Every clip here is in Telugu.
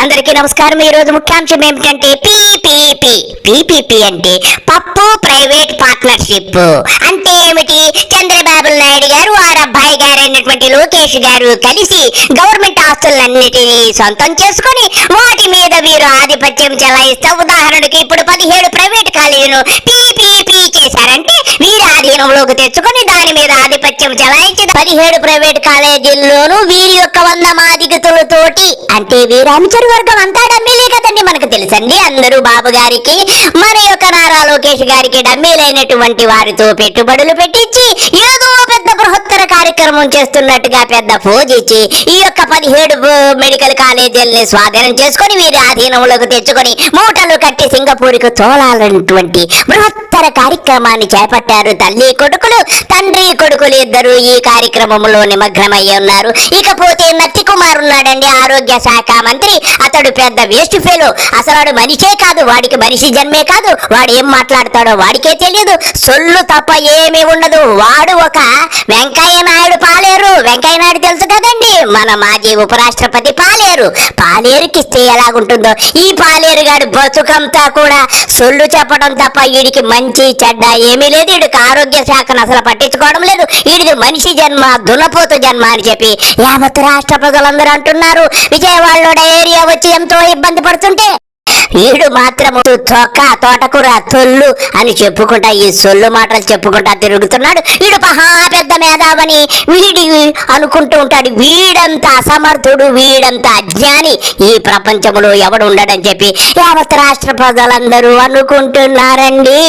అందరికీ నమస్కారం. ఈ రోజు ముఖ్యాంశం ఏమిటంటే పీపీపీ అంటే పప్పు ప్రైవేట్ పార్ట్నర్షిప్ అంటే ఏమిటి? చంద్రబాబు నాయుడు గారు వారి అబ్బాయి గారు అయినటువంటి లోకేష్ గారు కలిసి గవర్నమెంట్ ఆస్తులన్నిటినీ సొంతం చేసుకొని వాటి మీద వీరు ఆధిపత్యం చెలాయిస్తా. ఉదాహరణకి ఇప్పుడు 17 ప్రైవేట్ కాలేజీలు పీపీపీ చేశారంటే వీరి ఆధీనంలోకి తెచ్చుకొని దాని మీద ఆధిపత్యం చెలాయించి 17 ప్రైవేట్ కాలేజీల్లోనూ వీరి యొక్క 100 మాదిగతులతోటి అంటే వీరు అనుచరు వర్గం అంతా డమ్మీలే కదండి, మనకు తెలుసండి. అందరూ బాబు గారికి మన యొక్క నారా లోకేష్ గారికి డమ్మీలైనటువంటి వారితో పెట్టుబడులు పెట్టించి ఏదో పెద్ద బృహత్తర కార్యక్రమం చేస్తున్నట్టుగా పెద్ద ఫోజ్ ఇచ్చి ఈ యొక్క 17 మెడికల్ కాలేజీల్ని స్వాధీనం చేసుకొని వీరి ఆధీనంలోకి తెచ్చుకొని మూటలు కట్టి సింగపూర్కు తోలాలన్నటువంటి బృహత్తర కార్యక్రమాన్ని చేపట్టారు తల్లి కొడుకులు. తండ్రి కొడుకులు ఇద్దరు ఈ కార్యక్రమంలో నిమగ్నమై ఉన్నారు. ఇకపోతే నత్తి కుమార్ ఉన్నాడండి, ఆరోగ్య శాఖ మంత్రి. అతడు పెద్ద వేస్ట్ ఫెలో. అసలు వాడు మనిషే కాదు, వాడికి మనిషి జన్మే కాదు. వాడు ఏం మాట్లాడతాడో వాడికే తెలియదు. సొల్లు తప్ప ఏమీ ఉండదు. వాడు ఒక వెంకయ్య నాయుడు పాలేరు. వెంకయ్య నాయుడు తెలుసు కదండి, మన మాజీ ఉపరాష్ట్రపతి పాలేరు. పాలేరుకిస్తే ఎలాగుంటుందో. ఈ పాలేరు గాడు బతుకంతా కూడా సొల్లు చెప్పడం తప్ప వీడికి మంచి చెడ్డ ఏమీ లేదు. వీడికి ఆరోగ్య శాఖను అసలు పట్టించుకోవడం లేదు. వీడిది మనిషి జన్మ, దున్నపోతు జన్మ అని చెప్పి యావత్ రాష్ట్ర ప్రజలందరూ అంటున్నారు. విజయవాడలో డయేరియా వచ్చి ఎంతో ఇబ్బంది పడుతుంటే వీడు మాత్రము తోటకూర తొల్లు అని చెప్పుకుంటా ఈ సొల్లు మాటలు చెప్పుకుంటా తిరుగుతున్నాడు. వీడు మహా పెద్ద మేధావని వీడి అనుకుంటూ ఉంటాడు. వీడంత అసమర్థుడు, వీడంత అజ్ఞాని ఈ ప్రపంచంలో ఎవడు ఉండడని చెప్పి యావత్ రాష్ట్ర ప్రజలందరూ అనుకుంటున్నారండి.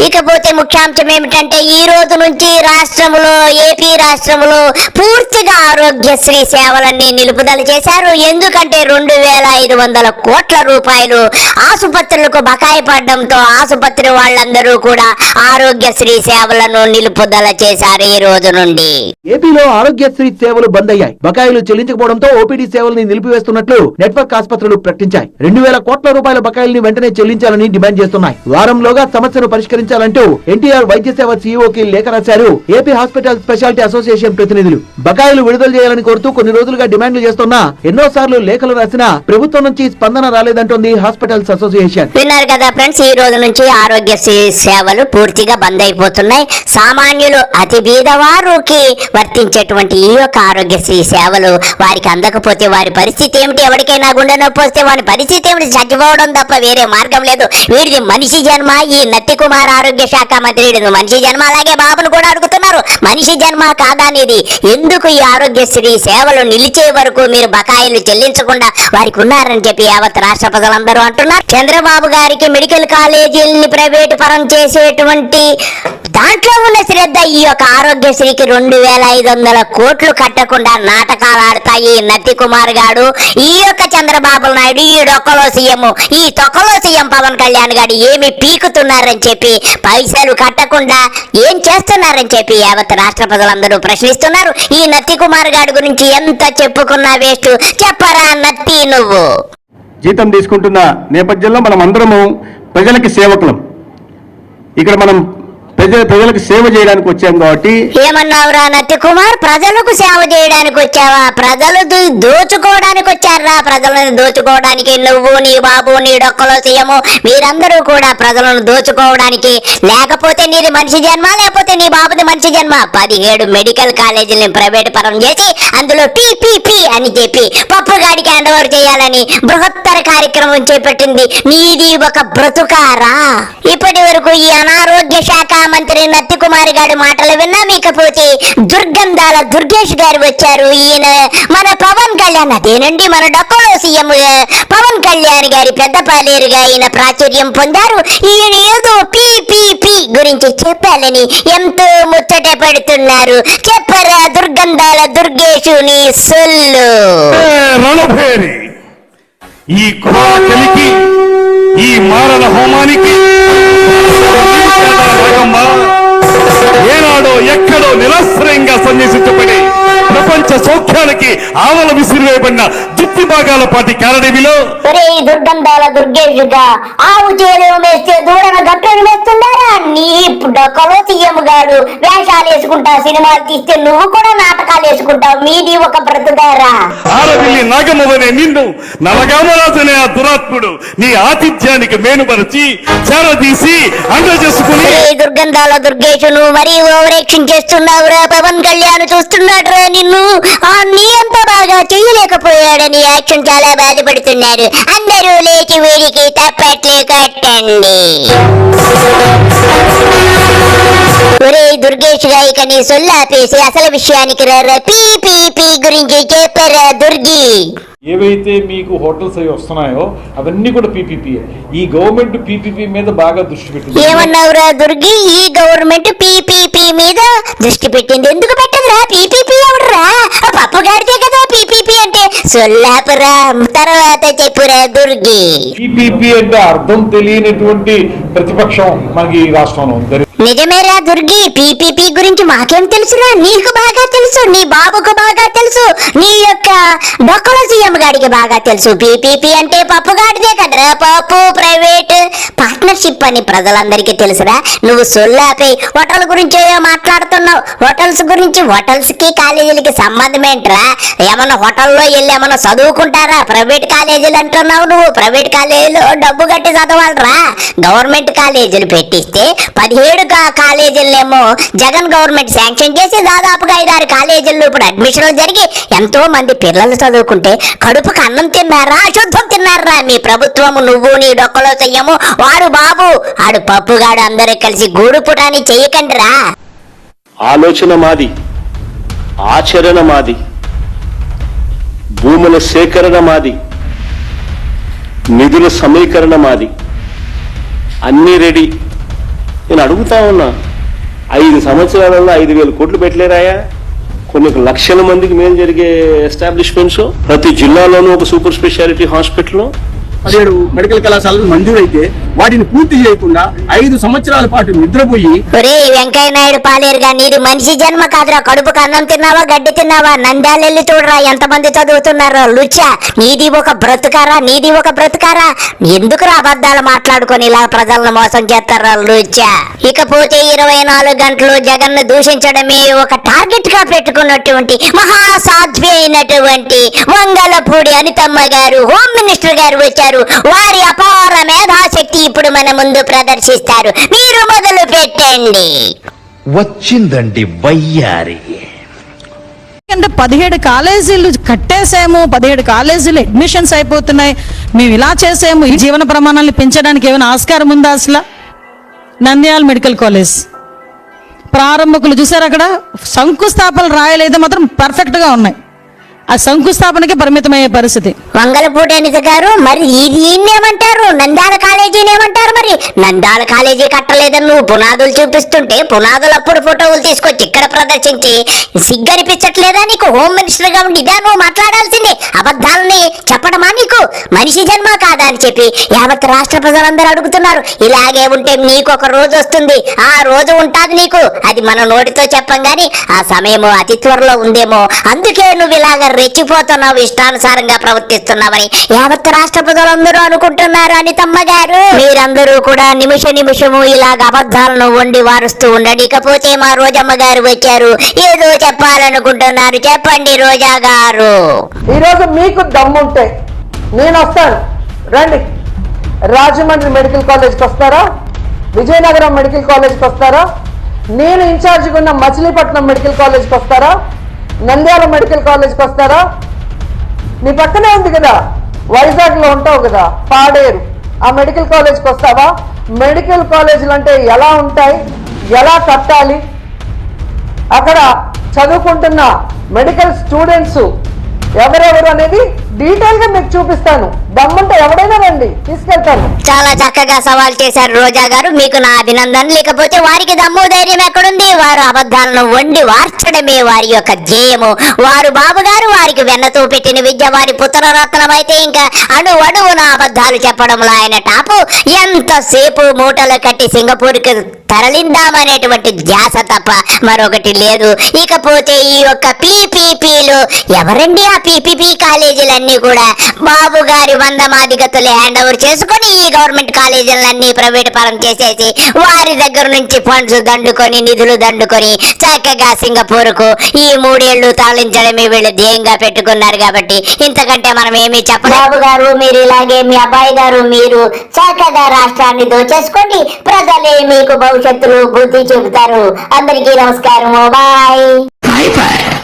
ఇకపోతే ముఖ్యాంశం ఏమిటంటే ఈ రోజు నుంచి రాష్ట్రంలో ఏపీ రాష్ట్రంలో పూర్తిగా ఆరోగ్యశ్రీ సేవలన్నీ నిలుపుదల చేశారు. ఎందుకంటే 2500 కోట్ల రూపాయలు ఆసుపత్రులకు బకాయి పడడంతో ఆసుపత్రి వాళ్ళందరూ కూడా ఆరోగ్యశ్రీ సేవలను నిలుపుదల చేశారు ఈ రోజు నుండి. ఏపీలో ఆరోగ్యశ్రీ సేవలు బంద్ అయ్యాయి. బకాయిలు చెల్లించకపోవడంతో ఓపీడీ సేవల్ని నిలిపివేస్తున్నట్లు నెట్వర్క్ ఆసుపత్రులు ప్రకటించాయి. 2000 కోట్ల రూపాయల బకాయిల్ని వెంటనే చెల్లించాలని డిమాండ్ చేస్తున్నాయి. వారంలోగా సమస్యను పరిష్కరించాలంటూ ఎన్టీఆర్ వైద్య సేవ సీఈఓకి లేఖ రాశారు ఏపీ హాస్పిటల్ స్పెషాలిటీ అసోసియేషన్ ప్రతినిధులు. బకాయిలు విడుదల చేయాలని కోరుతూ కొన్ని రోజులుగా డిమాండ్లు చేస్తున్నా ఎన్నోసార్లు లేఖలు రాసినా ప్రభుత్వం నుంచి స్పందన రాలేదంటోంది హాస్పిటల్స్ అసోసియేషన్. విన్నారు కదా ఫ్రెండ్స్, ఈ రోజు నుంచి ఆరోగ్యశ్రీ సేవలు పూర్తిగా బంద్ అయిపోతున్నాయి. సామాన్యులు అతి బీదవారికి వర్తించేటువంటి ఈ యొక్క ఆరోగ్యశ్రీ సేవలు వారికి అందకపోతే వారి పరిస్థితి ఏమిటి? ఎవరికైనా గుండె నొప్పి వస్తే వారి పరిస్థితి ఏమిటి? చచ్చిపోవడం తప్ప వేరే మార్గం లేదు. వీడిది మనిషి జన్మ. ఈ నత్తి కుమార్ ఆరోగ్య శాఖ మంత్రి మనిషి జన్మ. అలాగే బాబును కూడా అడుగుతున్నారు, మనిషి జన్మ కాదానిది? ఎందుకు ఈ ఆరోగ్యశ్రీ సేవలు నిలిచే వరకు మీరు బకాయిలు చెల్లించకుండా వారికి ఉన్నారని చెప్పి యావత్ రాష్ట్ర ప్రజలందరూ అంటున్నారు. చంద్రబాబు గారికి మెడికల్ కాలేజీల్ని ప్రైవేట్ పరం చేసేటువంటి దాంట్లో ఉన్న శ్రద్ధ ఈ యొక్క ఆరోగ్యశ్రీకి 2500 కోట్లు కట్టకుండా నాటకాలు ఆడతాయి నత్తి కుమార్ గారు. ఈ యొక్క చంద్రబాబు నాయుడు ఈ డొక్కలో సీఎం, ఈ తొక్కలో సీఎం పవన్ కళ్యాణ్ గారు ఏమి పీకుతున్నారని చెప్పి పైసలు కట్టకుండా ఏం చేస్తున్నారని చెప్పి యావత్ రాష్ట్ర ప్రజలందరూ ప్రశ్నిస్తున్నారు. ఈ నత్తి కుమార్ గారి గురించి ఎంత చెప్పుకున్నా వేస్ట్. చెప్పరా నత్తి నువ్వు? జీతం తీసుకుంటున్న నేపథ్యంలో మనం అందరము ప్రజలకి సేవకులం. ఇక్కడ మనం ప్రజలకు సేవ చేయడానికి వచ్చాం కాబట్టి. ఏమన్నావురా నత్తి కుమార్? ప్రజలకు సేవ చేయడానికి వచ్చావా? ప్రజలు దోచుకోవడానికి వచ్చారా? ప్రజలను దోచుకోవడానికి నువ్వు, నీ బాబు, నీ డొక్కలో సీఎం మీరందరూ కూడా ప్రజలను దోచుకోవడానికి. లేకపోతే నీది మనిషి జన్మ, లేకపోతే నీ బాబుది మనిషి జన్మ. 17 మెడికల్ కాలేజీలను ప్రైవేట్ పరం చేసి అందులో పీపీపీ అని చెప్పి పప్పు గాడికి హ్యాండ్ ఓవర్ చేయాలని బృహత్తర కార్యక్రమం చేపట్టింది. నీది ఒక బ్రతుకారా? ఇప్పటి వరకు ఈ అనారోగ్య శాఖ మంత్రి నత్తి కుమార్ గారి మాటలు విన్నాం. ఇకపోతే దుర్గంధాల దుర్గేష్ గారు వచ్చారు. ఈయన మన పవన్ కళ్యాణ్, అదేనండి మన డొక్కలో సీఎం పవన్ కళ్యాణ్ గారి పెద్ద పాలేరుగా ఈయన ప్రాచుర్యం పొందారు. ఈయన ఏదో పీపీపీ గురించి చెప్పాలని ఎంతో ముచ్చట పెడుతున్నారు. చెప్పరా దుర్గంధాల దుర్గేషు నీ సొల్లు? ఈ కలికి, ఈ మారణ హోమానికి ఏనాడో ఎక్కడో నిరాశ్రయంగా సన్యసించబడి ప్రపంచ సౌఖ్యాలకి ఆవల విసిరివేయబడిన దుప్పి భాగాల పాటి కాలడవిలో ఒరే దుర్గంధాల దుర్గేశుగా ఆవు చేలు మేస్తే దూడన గట్టును మేస్తున్నారా? నీ డొక్కలో సీఎం గాడు వేషాలు వేసుకుంటా సినిమాలు తీస్తే నువ్వు కూడా నాటకాలు వేసుకుంటావు. మీది ఒక బ్రతుకారా? ఆరవిల్లి నాగమ్మవనే నిన్ను నలగామరాజనే ఆ దురాత్ముడు నీ ఆతిథ్యానికి మేనుపరిచి చేరదీసి చేసుకుని దుర్గంధాల దుర్గేశు నువ్వు మరీ ఓవరేక్షన్ చేస్తున్నావురా. పవన్ కళ్యాణ్ చూస్తున్నాడు రా నిన్ను. నీ అంత బాగా చేయలేకపోయాడని యాక్షన్ చాలా బాధపడుతున్నాడు. అందరూ లేచి వీడికి తప్పట్లు కట్టండి. ఒరే దుర్గేష్ గా ఇక నీ సొల్లాపేసి అసలు విషయానికి రా. పీ గురించి చెప్పరా దుర్గి. ఏవైతే మీకు హోటల్స్ అవి వస్తున్నాయో అవన్నీ కూడా పీపీపీఏ. ఈ గవర్నమెంట్ పీపీపీ మీద బాగా దృష్టి పెట్టింది. ఏమన్నావురా దుర్గి? ఈ గవర్నమెంట్ పీపీపీ మీద దృష్టి పెట్టింది. ఎందుకు పెట్టదురా? పీపీపీ ఎవడురా? పప్పు గాడితే కదా పీపీపీ అంటే. సొల్లాపురా, తర్వాత చెప్పురా దుర్గి. పీపీపీ అంటే అర్థం తెలియనటువంటి ప్రతిపక్షం మనకి ఈ రాష్ట్రంలో ఉంది. నిజమేరా దుర్గి, పీపీపీ గురించి మాకేం తెలుసురా? నీకు బాగా తెలుసు, నీ బాబుకు బాగా తెలుసు, నీ యొక్క డొక్కల సీఎం గాడికి బాగా తెలుసు. పీపీపీ అంటే పప్పు గాడిదే కదరా. పప్పు ప్రైవేట్ పార్ట్నర్షిప్ అని ప్రజలందరికీ తెలుసురా. నువ్వు సొల్లాపై హోటల్ గురించి మాట్లాడుతున్నావు. హోటల్స్ గురించి, హోటల్స్ కి కాలేజీలకి సంబంధం ఏంట్రా? ఏమన్నా హోటల్లో వెళ్ళి ఏమన్నా చదువుకుంటారా? ప్రైవేట్ కాలేజీలు అంటున్నావు నువ్వు. ప్రైవేట్ కాలేజీలో డబ్బు కట్టి చదవాలరా. గవర్నమెంట్ కాలేజీలు పెట్టిస్తే 17 కాలేజీలనేమో జగన్ గవర్నమెంట్ శాంక్షన్ చేసి దాదాపుగా 5-6 కాలేజీల్లో ఇప్పుడు అడ్మిషన్లు జరిగి ఎంతో మంది పిల్లలు చదువుకుంటే కడుపుకు అన్నం తిన్నారా, అశుద్ధం తిన్నారా మీ ప్రభుత్వం? నువ్వు నీ డొక్కలో చెయ్యము, వాడు బాబు, ఆడు పప్పుగాడు అందరూ కలిసి గూడు పుటాని చెయ్యకండిరా. ఆలోచన మాది, ఆచరణ మాది, భూముల సేకరణ మాది, నిధుల సమీకరణ మాది, అన్నీ రెడీ. నేను అడుగుతా ఉన్నా, 5 సంవత్సరాలలో 5,000 కోట్లు పెట్టలేరాయా? కొన్ని లక్షల మందికి మేలు జరిగే ఎస్టాబ్లిష్మెంట్స్, ప్రతి జిల్లాలోనూ ఒక సూపర్ స్పెషాలిటీ హాస్పిటల్, 17 మెడికల్ కళాశాలలు మంజూరైతే వాటిని పూర్తి చేయకుండా 5 సంవత్సరాల పాటు నిద్రపోయి. ఒరే వెంకయ్య నాయుడు పాలేరుగా, నీది మనిషి జన్మ కాదురా. కడుపుకు అన్నం తిన్నావా, గడ్డి తిన్నావా? నంద్యాలెళ్ళి చూడరా ఎంతమంది చదువుతున్నారో. లుచ్చా, నీది ఒక బ్రతుకారా? నీది ఒక బ్రతుకారా? ఎందుకురా అబద్ధాలు మాట్లాడుకొని ఇలా ప్రజలను మోసం చేస్తారా లుచ్చా? ఇకపోతే 24 గంటలు జగన్ ను దూషించడమే ఒక టార్గెట్ గా పెట్టుకున్నటువంటి మహాసాధ్వి అయినటువంటి వంగలపూడి అనితమ్మ గారు, హోమ్ మినిస్టర్ గారు వచ్చారు. వారి అపార మేధాశక్తి ఇప్పుడు మన ముందు ప్రదర్శిస్తారు. మీరు మొదలు పెట్టండి. వచ్చిందండి వయ్యారి. 17 కాలేజీలు కట్టేసాము, 17 కాలేజీలు అడ్మిషన్స్ అయిపోతున్నాయి, మేము ఇలా చేసాము. ఈ జీవన ప్రమాణాలను పెంచడానికి ఏమైనా ఆస్కారం ఉందా? అసలు నంద్యాల మెడికల్ కాలేజ్ ప్రారంభకులు చూసారు, అక్కడ శంకుస్థాపనలు రాయలేదు మాత్రం పర్ఫెక్ట్ గా ఉన్నాయి. ఆ శంకుస్థాపనకి పరిమితమయ్యే పరిస్థితి. వంగలపూడి అనిత గారు, మరి ఏమంటారు? నంద్యాల కాలేజీని ఏమంటారు? మరి నంద్యాల కాలేజీ కట్టలేదని నువ్వు పునాదులు చూపిస్తుంటే పునాదులు అప్పుడు ఫోటోలు తీసుకొచ్చి ఇక్కడ ప్రదర్శించి సిగ్గనిపించట్లేదా నీకు? హోమ్ మినిస్టర్ గా ఉండి ఇదా నువ్వు మాట్లాడాల్సింది? అబద్ధాలని చెప్పడమా నీకు? మనిషి జన్మ కాదా అని చెప్పి యావత్ రాష్ట్ర ప్రజలందరూ అడుగుతున్నారు. ఇలాగే ఉంటే నీకు ఒక రోజు వస్తుంది, ఆ రోజు ఉంటాది నీకు. అది మన నోటితో చెప్పం గాని ఆ సమయము అతి త్వరలో ఉందేమో. అందుకే నువ్వు ఇలాగ రెచ్చిపోతున్నావు, ఇష్టానుసారంగా ప్రవర్తిస్తున్నావని యావత్ రాష్ట్ర ప్రజలందరూ అనుకుంటున్నారు. అనితమ్మ గారు, మీరందరూ కూడా నిమిషము ఇలాగ అబద్ధాలను వండి వారుస్తూ ఉండండి. ఇకపోతే మా రోజమ్మ గారు వచ్చారు, ఏదో చెప్పాలనుకుంటున్నారు. చెప్పండి రోజా గారు. ఈరోజు మీకు దమ్ముంటే నేను వస్తాను, రండి. రాజమండ్రి మెడికల్ కాలేజ్కి వస్తారా? విజయనగరం మెడికల్ కాలేజ్కి వస్తారా? నేను ఇన్ఛార్జిగా ఉన్న మచిలీపట్నం మెడికల్ కాలేజ్కి వస్తారా? నంద్యాల మెడికల్ కాలేజ్కి వస్తారా? నీ పక్కనే ఉంది కదా, వైజాగ్లో ఉంటావు కదా, పాడేరు, ఆ మెడికల్ కాలేజ్కి వస్తావా? మెడికల్ కాలేజీలు అంటే ఎలా ఉంటాయి, ఎలా కట్టాలి, అక్కడ చదువుకుంటున్న మెడికల్ స్టూడెంట్స్ ఎవరెవరు అనేది డీటెయిల్ గా మీకు చూపిస్తాను. దమ్ముంటే ఎవడైనా రండి, తీసుకెళ్తాను. చాలా చక్కగా సవాల్ చేశారు రోజా గారు, మీకు నా అభినందన. లేకపోతే వారికి దమ్ము ధైర్యం ఎక్కడుంది? వారు అబద్ధాలను వండి వార్చడమే వారి యొక్క ధ్యేయము. వారు బాబు గారు వారికి వెన్నతో పెట్టిన విద్య వారి పుత్రరత్నం అయితే ఇంకా అణువణువున అబద్ధాలు చెప్పడంలో ఆయన టాపు. ఎంతసేపు మూటలు కట్టి సింగపూర్కి తరలిందామనేటువంటి ధ్యాస తప్ప మరొకటి లేదు. ఇకపోతే ఈ యొక్క పీపీపీలు ఎవరండి? ఆ పీపీపీ కాలేజీలన్నీ కూడా బాబు గారి 100 మాదిగతులు హ్యాండ్ ఓవర్ చేసుకొని ఈ గవర్నమెంట్ కాలేజీలన్నీ ప్రైవేట్ పరం చేసేసి వారి దగ్గర నుంచి ఫండ్స్ దండుకొని నిధులు దండుకొని చక్కగా సింగపూర్కు ఈ 3 ఏళ్లు తరలించడమే వీళ్ళు ధ్యేయంగా పెట్టుకున్నారు. కాబట్టి ఇంతకంటే మనం ఏమీ చెప్పలేము. బాబు గారు మీరు ఇలాగే, మీ అబ్బాయి గారు మీరు చక్కగా రాష్ట్రాన్ని దోచేసుకోండి, ప్రజలే మీకు భవిష్యత్తులో బుద్ధి చెబుతారు. అందరికీ నమస్కారం, బాయ్.